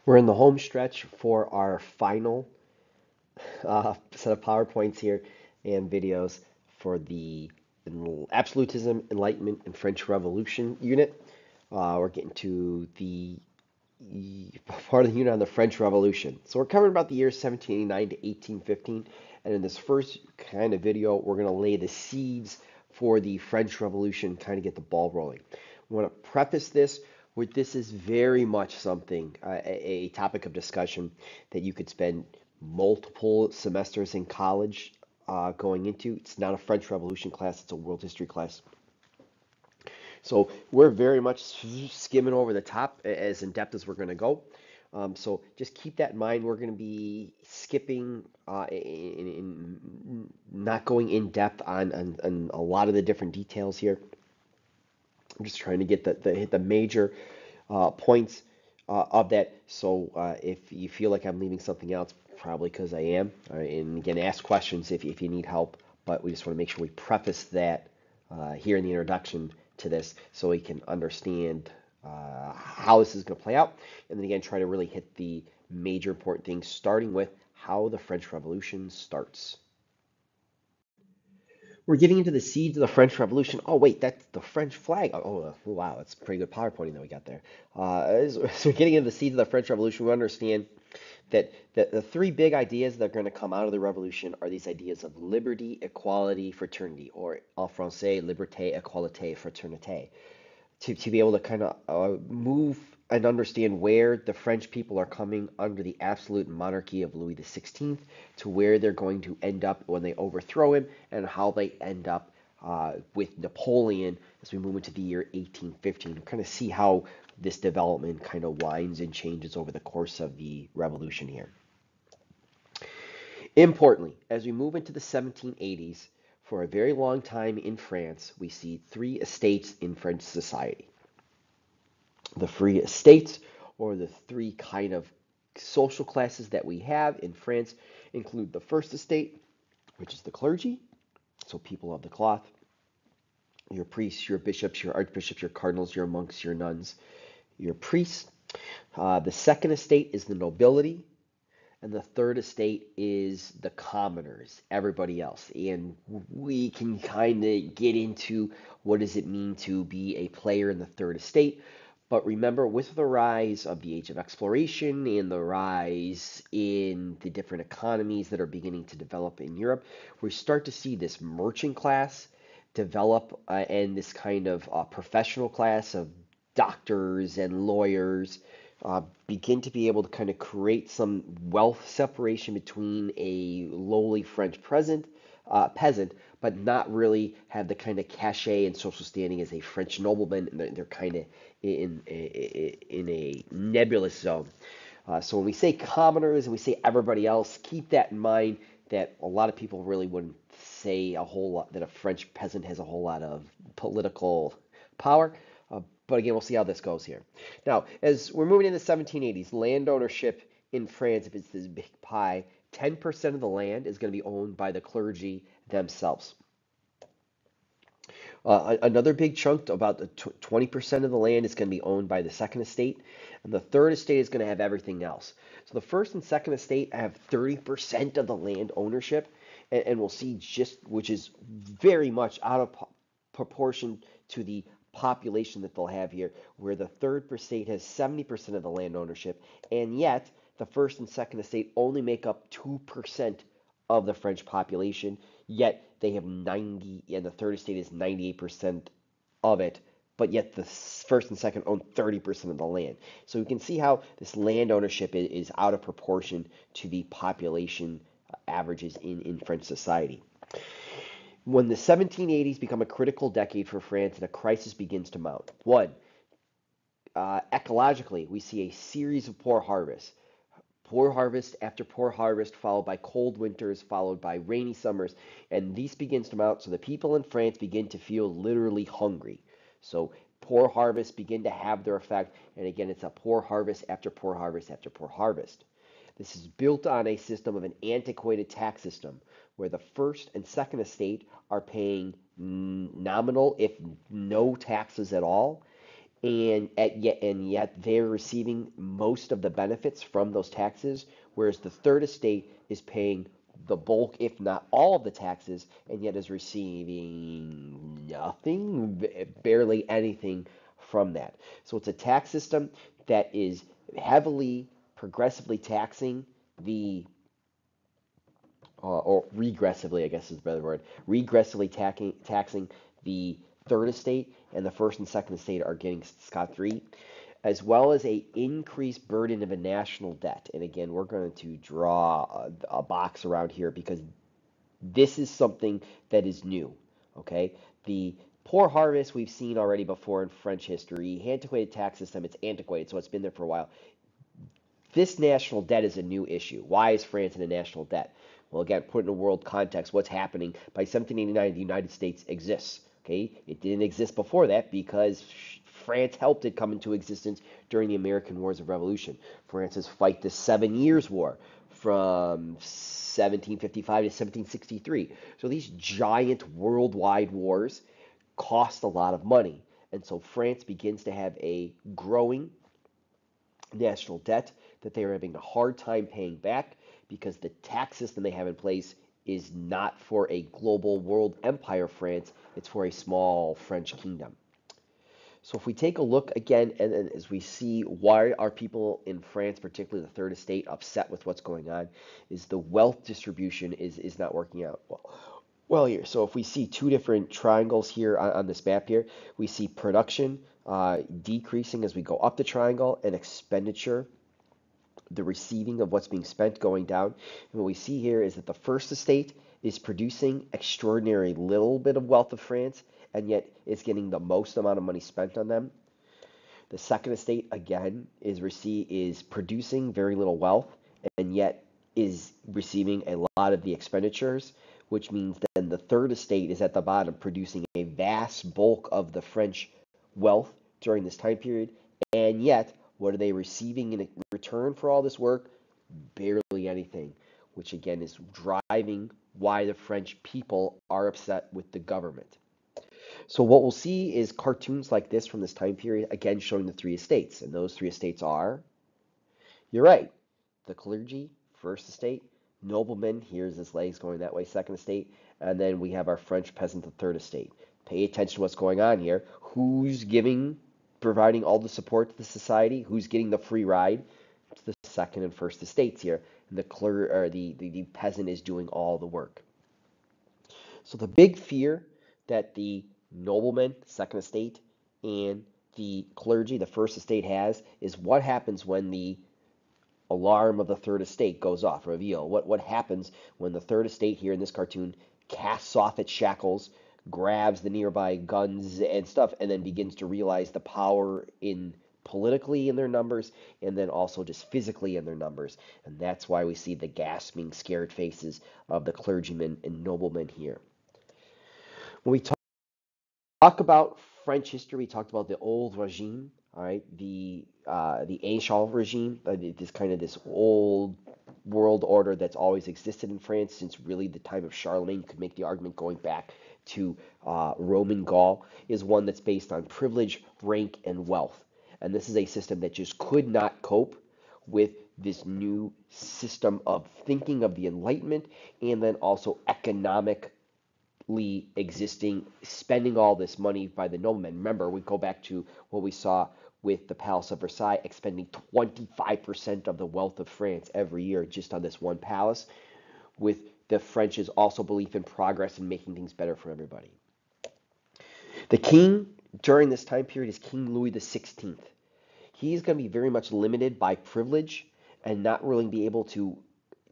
We're in the home stretch for our final set of PowerPoints here and videos for the Absolutism, Enlightenment, and French Revolution unit. We're getting to the part of the unit on the French Revolution. So we're covering about the years 1789 to 1815. And in this first kind of video, we're going to lay the seeds for the French Revolution, kind of get the ball rolling. We want to preface this with this is very much something, a topic of discussion that you could spend multiple semesters in college going into. It's not a French Revolution class, it's a world history class. So we're very much skimming over the top as in depth as we're going to go. So just keep that in mind. We're going to be skipping not going in depth on a lot of the different details here. I'm just trying to get hit the major points of that. So if you feel like I'm leaving something else, probably because I am. And again, ask questions if you need help. But we just want to make sure we preface that here in the introduction to this so we can understand how this is going to play out. And then again, try to really hit the major important things, starting with how the French Revolution starts. We're getting into the seeds of the French Revolution. Oh, wait, that's the French flag. Wow, that's pretty good PowerPointing that we got there. So we're getting into the seeds of the French Revolution. We understand that the three big ideas that are going to come out of the revolution are these ideas of liberty, equality, fraternity, or en français, liberté, égalité, fraternité to be able to kind of move and understand where the French people are coming under the absolute monarchy of Louis XVI to where they're going to end up when they overthrow him and how they end up with Napoleon as we move into the year 1815. Kind of see how this development kind of winds and changes over the course of the revolution here. Importantly, as we move into the 1780s, for a very long time in France, we see three estates in French society. The free estates, or the three kind of social classes that we have in France, include the first estate, which is the clergy, so people of the cloth, your priests, your bishops, your archbishops, your cardinals, your monks, your nuns, your priests. The second estate is the nobility, and the third estate is the commoners, everybody else. And we can kind of get into what does it mean to be a player in the third estate. But remember, with the rise of the age of exploration and the rise in the different economies that are beginning to develop in Europe, we start to see this merchant class develop and this kind of professional class of doctors and lawyers begin to be able to kind of create some wealth separation between a lowly French peasant, but not really have the kind of cachet and social standing as a French nobleman. And they're kind of in a nebulous zone. So when we say commoners and we say everybody else, keep that in mind that a lot of people really wouldn't say a whole lot that a French peasant has a whole lot of political power. But again, we'll see how this goes here. Now, as we're moving into the 1780s, land ownership in France, if it's this big pie, 10% of the land is going to be owned by the clergy themselves. Another big chunk, about 20% of the land, is going to be owned by the second estate, and the third estate is going to have everything else. So the first and second estate have 30% of the land ownership, and we'll see just which is very much out of proportion to the population that they'll have here, where the third estate has 70% of the land ownership, and yet the first and second estate only make up 2% of the French population, yet they have 90, and the third estate is 98% of it, but yet the first and second own 30% of the land. So we can see how this land ownership is out of proportion to the population averages in French society. When the 1780s become a critical decade for France and a crisis begins to mount, one, ecologically, we see a series of poor harvests. Poor harvest after poor harvest, followed by cold winters, followed by rainy summers, and this begins to mount. So the people in France begin to feel literally hungry. So poor harvests begin to have their effect, and again, it's a poor harvest after poor harvest after poor harvest. This is built on a system of an antiquated tax system where the first and second estate are paying nominal, if no taxes at all, and yet they're receiving most of the benefits from those taxes, whereas the third estate is paying the bulk, if not all of the taxes, and yet is receiving nothing, barely anything from that. So it's a tax system that is heavily, progressively taxing the or regressively, I guess is a better word, regressively taxing the third estate, and the first and second estate are getting scot-free, as well as a increased burden of a national debt. And again, we're going to draw a box around here because this is something that is new. Okay, the poor harvest we've seen already before in French history. Antiquated tax system, it's antiquated, so it's been there for a while. This national debt is a new issue. Why is France in a national debt? Well, again, put in a world context, what's happening? By 1789, the United States exists. Okay, it didn't exist before that because France helped it come into existence during the American Wars of Revolution. France's fight the 7 Years' War from 1755 to 1763. So these giant worldwide wars cost a lot of money. And so France begins to have a growing national debt that they are having a hard time paying back because the tax system they have in place is not for a global world empire France, it's for a small French kingdom. So if we take a look again, and as we see why are people in France, particularly the third estate, upset with what's going on, is the wealth distribution is not working out well here. So if we see two different triangles here on this map here, we see production decreasing as we go up the triangle and expenditure, the receiving of what's being spent, going down. And what we see here is that the first estate is producing extraordinary little bit of wealth of France, and yet it's getting the most amount of money spent on them. The second estate again is producing very little wealth, and yet is receiving a lot of the expenditures, which means then the third estate is at the bottom producing a vast bulk of the French wealth during this time period, and yet what are they receiving in return for all this work? Barely anything, which again is driving why the French people are upset with the government. So what we'll see is cartoons like this from this time period, again showing the three estates. And those three estates are, you're right, the clergy, first estate, noblemen, here's his legs going that way, second estate, and then we have our French peasant, the third estate. Pay attention to what's going on here. Who's providing all the support to the society? Who's getting the free ride? It's the second and first estates here. And the peasant is doing all the work. So the big fear that the nobleman, second estate, and the clergy, the first estate has is what happens when the alarm of the third estate goes off, reveal. What happens when the third estate here in this cartoon casts off its shackles, grabs the nearby guns and stuff, and then begins to realize the power in politically in their numbers and then also just physically in their numbers. And that's why we see the gasping, scared faces of the clergymen and noblemen here. When we talk about French history, we talked about the old regime, all right, the ancient regime, this old world order that's always existed in France since really the time of Charlemagne. You could make the argument going back to Roman Gaul, is one that's based on privilege, rank, and wealth. And this is a system that just could not cope with this new system of thinking of the Enlightenment and then also economic existing, spending all this money by the noblemen. Remember, we go back to what we saw with the Palace of Versailles, expending 25% of the wealth of France every year just on this one palace, with the French's also belief in progress and making things better for everybody. The king during this time period is King Louis XVI. He's going to be very much limited by privilege and not really be able to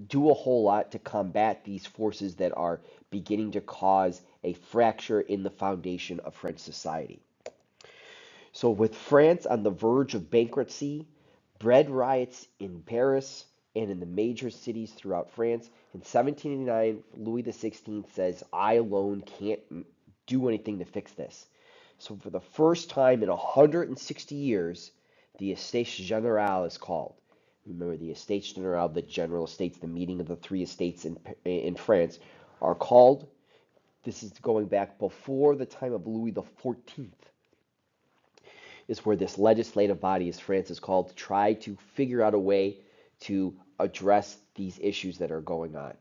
do a whole lot to combat these forces that are beginning to cause a fracture in the foundation of French society. So with France on the verge of bankruptcy, bread riots in Paris and in the major cities throughout France, in 1789, Louis XVI says, I alone can't do anything to fix this. So for the first time in 160 years, the Estates Generales is called. Remember, the Estates Generales, the General Estates, the meeting of the three estates in France, are called. This is going back before the time of Louis XIV. is where this legislative body, as France is called, to try to figure out a way to address these issues that are going on.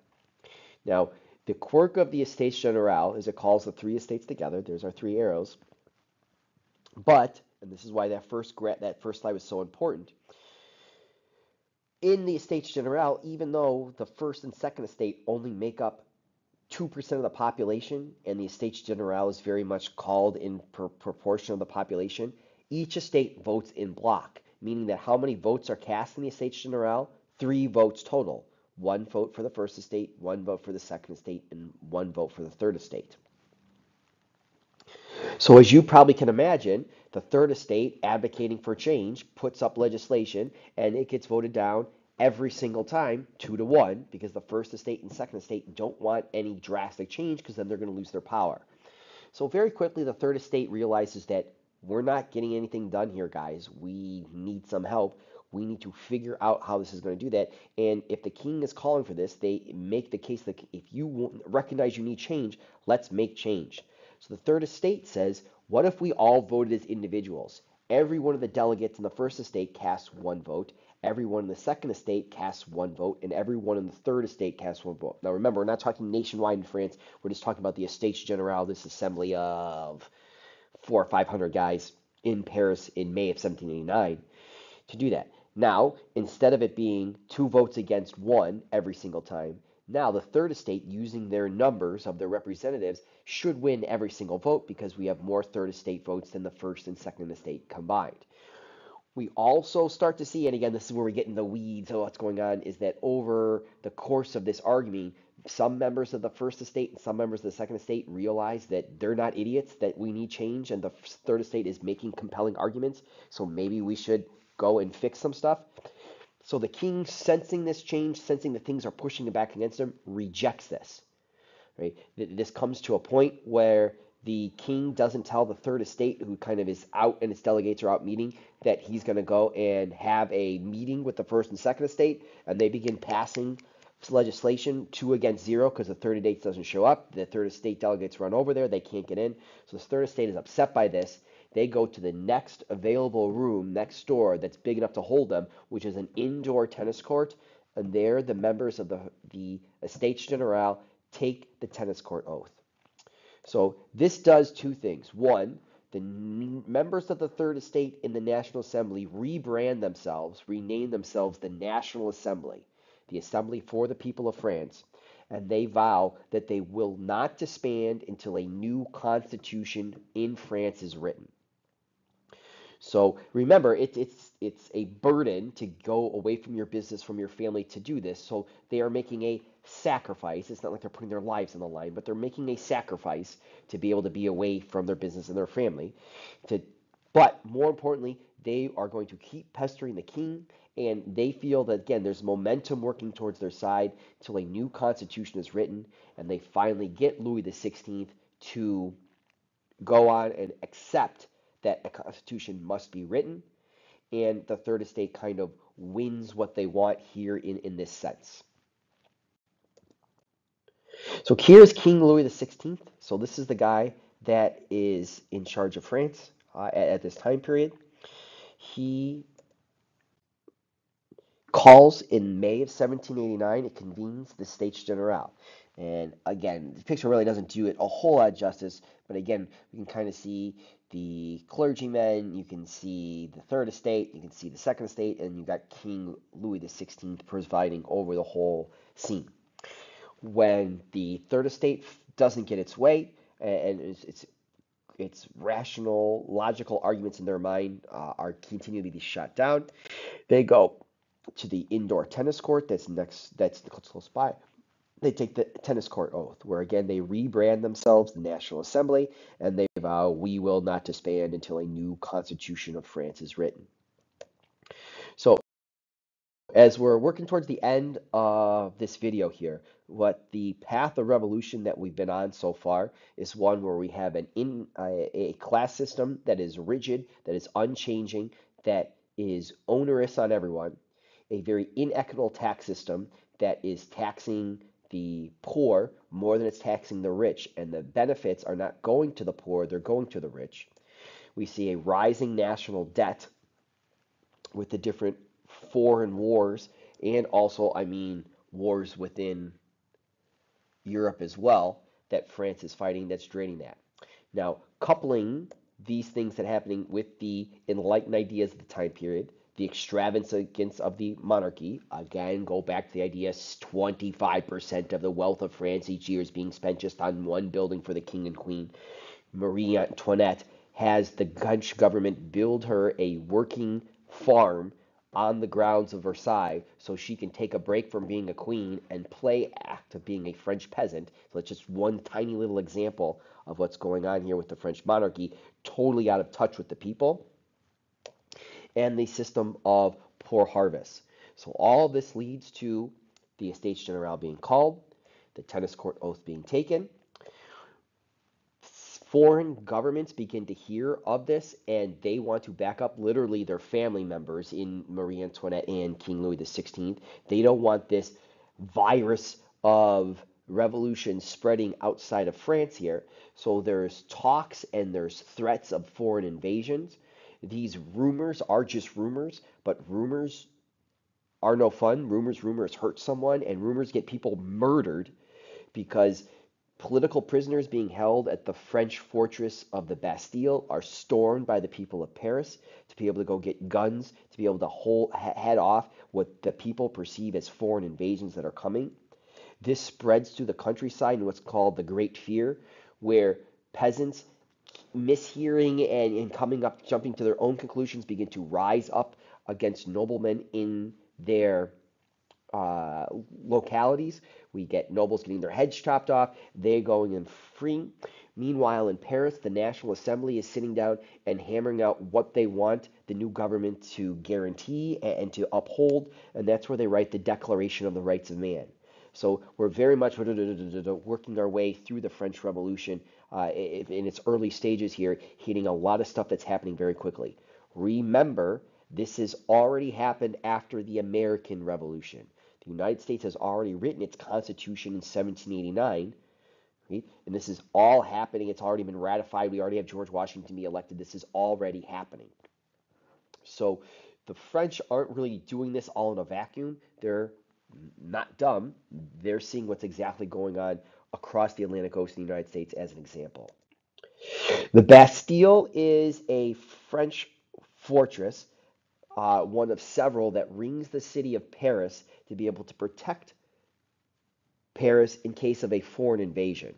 Now, the quirk of the Estates Generale is it calls the three estates together. There's our three arrows. But, and this is why that first slide was so important, in the Estates Generale, even though the first and second estate only make up 2% of the population, and the Estates Generale is very much called in proportion of the population, each estate votes in block, meaning that how many votes are cast in the Estates Generale? 3 votes total. 1 vote for the first estate, 1 vote for the second estate, and 1 vote for the third estate. So as you probably can imagine, the third estate advocating for change puts up legislation and it gets voted down every single time 2-1 because the first estate and second estate don't want any drastic change because then they're going to lose their power. So very quickly the third estate realizes that we're not getting anything done here, guys. We need some help. We need to figure out how this is going to do that. And if the king is calling for this, they make the case that if you recognize you need change, let's make change. So the third estate says, what if we all voted as individuals? Every one of the delegates in the first estate casts 1 vote, everyone in the second estate casts 1 vote, and everyone in the third estate casts 1 vote. Now remember, we're not talking nationwide in France. We're just talking about the Estates Generale, this assembly of 400 or 500 guys in Paris in May of 1789 to do that. Now, instead of it being 2 votes against 1 every single time, now the third estate, using their numbers of their representatives, should win every single vote because we have more third estate votes than the first and second estate combined. We also start to see, and again, this is where we get in the weeds of what's going on, is that over the course of this argument, some members of the first estate and some members of the second estate realize that they're not idiots, that we need change, and the third estate is making compelling arguments, so maybe we should go and fix some stuff. So the king, sensing this change, sensing that things are pushing back against him, rejects this. Right? This comes to a point where the king doesn't tell the third estate, who kind of is out and its delegates are out meeting, that he's going to go and have a meeting with the first and second estate, and they begin passing legislation 2 against 0 because the third estate doesn't show up. The third estate delegates run over there. They can't get in. So the third estate is upset by this. They go to the next available room next door that's big enough to hold them, which is an indoor tennis court. And there, the members of the Estates Generale take the tennis court oath. So this does 2 things. One, the members of the third estate in the National Assembly rebrand themselves, rename themselves the National Assembly, the Assembly for the People of France, and they vow that they will not disband until a new constitution in France is written. So remember, it's a burden to go away from your business, from your family to do this. So they are making a sacrifice. It's not like they're putting their lives on the line, but they're making a sacrifice to be able to be away from their business and their family. But more importantly, they are going to keep pestering the king, and they feel that, again, there's momentum working towards their side till a new constitution is written, and they finally get Louis XVI to go on and accept that a constitution must be written, and the third estate kind of wins what they want here in this sense. So here's King Louis XVI. So this is the guy that is in charge of France at this time period. He calls in May of 1789, it convenes the States Generale. And again, the picture really doesn't do it a whole lot of justice, but again, we can kind of see the clergymen, you can see the third estate, you can see the second estate, and you got King Louis XVI presiding over the whole scene. When the third estate doesn't get its way, and its rational, logical arguments in their mind are continually be shut down, they go to the indoor tennis court that's close by. They take the tennis court oath, where again they rebrand themselves the National Assembly, and they vow, we will not disband until a new constitution of France is written. So as we're working towards the end of this video here, what the path of revolution that we've been on so far is one where we have a class system that is rigid, that is unchanging, that is onerous on everyone, a very inequitable tax system that is taxing the poor more than it's taxing the rich, and the benefits are not going to the poor, they're going to the rich. We see a rising national debt with the different foreign wars, and also, I mean, wars within Europe as well that France is fighting that's draining that. Now, coupling these things that are happening with the enlightened ideas of the time period, the extravagance of the monarchy, again, go back to the idea 25% of the wealth of France each year is being spent just on one building for the king and queen. Marie Antoinette has the French government build her a working farm on the grounds of Versailles so she can take a break from being a queen and play act of being a French peasant. So it's just one tiny little example of what's going on here with the French monarchy, totally out of touch with the people, and the system of poor harvest. So all of this leads to the Estates General being called, the tennis court oath being taken. Foreign governments begin to hear of this and they want to back up literally their family members in Marie Antoinette and King Louis XVI. They don't want this virus of revolution spreading outside of France here. So there's talks and there's threats of foreign invasions. These rumors are just rumors, but rumors are no fun. Rumors hurt someone, and rumors get people murdered because political prisoners being held at the French fortress of the Bastille are stormed by the people of Paris to be able to go get guns, to be able to head off what the people perceive as foreign invasions that are coming. This spreads to the countryside in what's called the Great Fear, where peasants, mishearing and coming up, jumping to their own conclusions, begin to rise up against noblemen in their localities. We get nobles getting their heads chopped off, they're going and freeing. Meanwhile, in Paris, the National Assembly is sitting down and hammering out what they want the new government to guarantee and to uphold, and that's where they write the Declaration of the Rights of Man. So we're very much working our way through the French Revolution in its early stages here, hitting a lot of stuff that's happening very quickly. Remember, this has already happened after the American Revolution. The United States has already written its Constitution in 1789, right? And this is all happening. It's already been ratified. We already have George Washington be elected. This is already happening. So the French aren't really doing this all in a vacuum. They're not dumb. They're seeing what's exactly going on across the Atlantic Ocean in the United States as an example. The Bastille is a French fortress, one of several that rings the city of Paris to be able to protect Paris in case of a foreign invasion.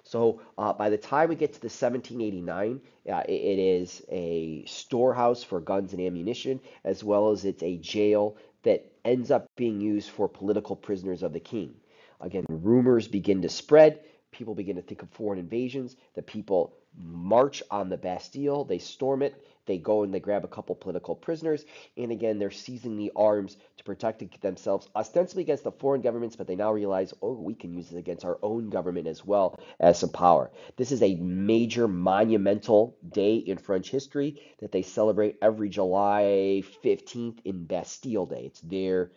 So by the time we get to the 1789, it is a storehouse for guns and ammunition, as well as it's a jail that ends up being used for political prisoners of the king. Again, rumors begin to spread. People begin to think of foreign invasions. The people march on the Bastille. They storm it. They go and they grab a couple political prisoners. And again, they're seizing the arms to protect themselves, ostensibly against the foreign governments, but they now realize, oh, we can use it against our own government as well as some power. This is a major monumental day in French history that they celebrate every July 15th in Bastille Day. It's their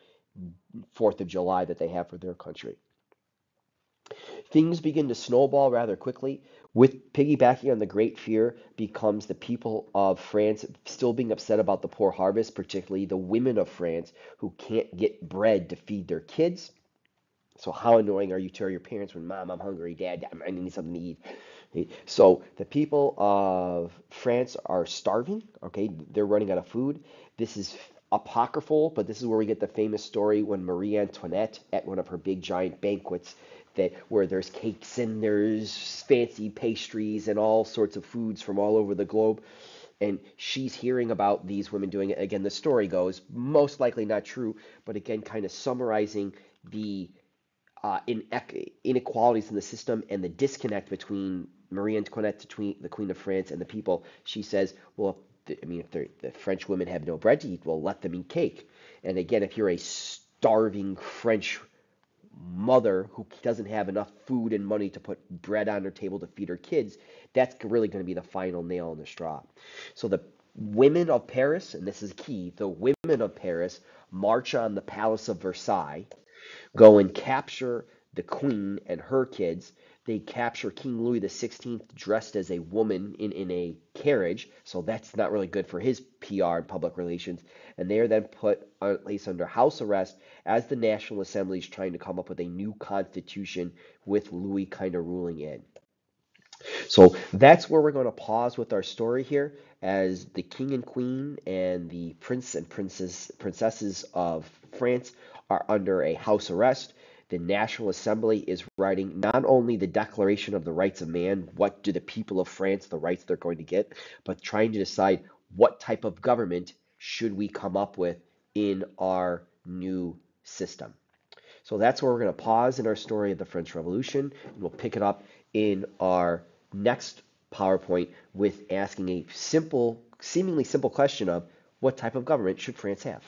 4th of July that they have for their country. Things begin to snowball rather quickly. With piggybacking on the Great Fear becomes the people of France still being upset about the poor harvest, particularly the women of France who can't get bread to feed their kids. So how annoying are you to your parents when, Mom, I'm hungry, Dad, I need something to eat. Okay? So the people of France are starving. Okay, they're running out of food. This is apocryphal, but this is where we get the famous story when Marie Antoinette, at one of her big giant banquets, that where there's cakes and there's fancy pastries and all sorts of foods from all over the globe. And she's hearing about these women doing it. Again, the story goes, most likely not true, but again, kind of summarizing the inequalities in the system and the disconnect between Marie Antoinette, the Queen of France, and the people. She says, well, if the French women have no bread to eat, well, let them eat cake. And again, if you're a starving French mother who doesn't have enough food and money to put bread on her table to feed her kids, that's really going to be the final nail in the straw. So the women of Paris, and this is key, the women of Paris march on the Palace of Versailles, go and capture the queen and her kids. They capture King Louis XVI dressed as a woman in a carriage, so that's not really good for his PR and public relations. And they are then put placed under house arrest as the National Assembly is trying to come up with a new constitution with Louis kind of ruling in. So that's where we're going to pause with our story here, as the king and queen and the prince and princesses of France are under a house arrest. The National Assembly is writing not only the Declaration of the Rights of Man, what do the people of France, the rights they're going to get, but trying to decide what type of government should we come up with in our new system. So that's where we're going to pause in our story of the French Revolution, and we'll pick it up in our next PowerPoint with asking a simple, seemingly simple question of what type of government should France have?